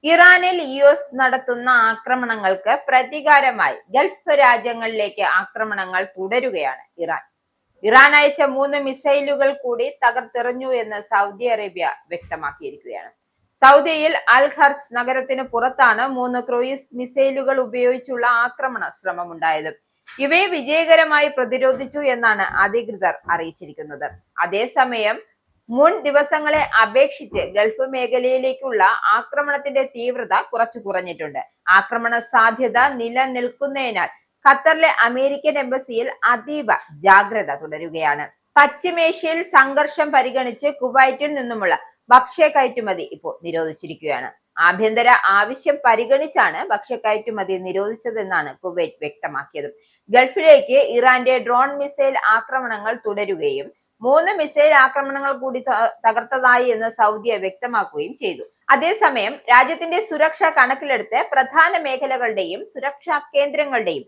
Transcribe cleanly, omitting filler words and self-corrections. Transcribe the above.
ഇറാനിൽ US നടത്തുന്ന ആക്രമണങ്ങൾക്ക് പ്രതികാരമായി ഗൾഫ് രാജ്യങ്ങളിലേക്ക് ആക്രമണങ്ങൾ തുടരുകയാണ് ഇറാൻ അയച്ച 3 മിസൈലുകൾ കൂടി തകർത്തെറിഞ്ഞു എന്ന് സൗദി അറേബ്യ വ്യക്തമാക്കിയിരിക്കുകയാണ്. സൗദിയിൽ അൽ ഖർസ് നഗരത്തിന് പുറത്താണ് 3 ക്രൂയിസ് മിസൈലുകൾ ഉപയോഗിച്ചുള്ള ആക്രമണ ശ്രമമുണ്ടായത്. ഇവയെ വിജയകരമായി പ്രതിരോധിച്ചു എന്നാണ് അധികൃതർ അറിയിച്ചിരിക്കുന്നത്. അതേസമയം മുൻ ദിവസങ്ങളെ അപേക്ഷിച്ച് ഗൾഫ് മേഖലയിലേക്കുള്ള ആക്രമണത്തിന്റെ തീവ്രത കുറച്ചു കുറഞ്ഞിട്ടുണ്ട്. ആക്രമണ സാധ്യത നിലനിൽക്കുന്നതിനാൽ ഖത്തറിലെ അമേരിക്കൻ എംബസിയിൽ അതീവ ജാഗ്രത തുടരുകയാണ്. പശ്ചിമേഷ്യയിൽ സംഘർഷം പരിഗണിച്ച് കുവൈറ്റിൽ നിന്നുമുള്ള ഭക്ഷ്യ കയറ്റുമതി ഇപ്പോൾ നിരോധിച്ചിരിക്കുകയാണ്. ആഭ്യന്തര ആവശ്യം പരിഗണിച്ചാണ് ഭക്ഷ്യ കയറ്റുമതി നിരോധിച്ചതെന്നാണ് കുവൈറ്റ് വ്യക്തമാക്കിയത്. ഗൾഫിലേക്ക് ഇറാന്റെ ഡ്രോൺ മിസൈൽ ആക്രമണങ്ങൾ തുടരുകയും 3 മിസൈൽ ആക്രമണങ്ങൾ കൂടി തകർത്തതായി എന്ന് സൗദി വ്യക്തമാക്കുകയും ചെയ്തു. അതേസമയം രാജ്യത്തിന്റെ സുരക്ഷ കണക്കിലെടുത്ത് പ്രധാന മേഖലകളുടെയും സുരക്ഷാ കേന്ദ്രങ്ങളുടെയും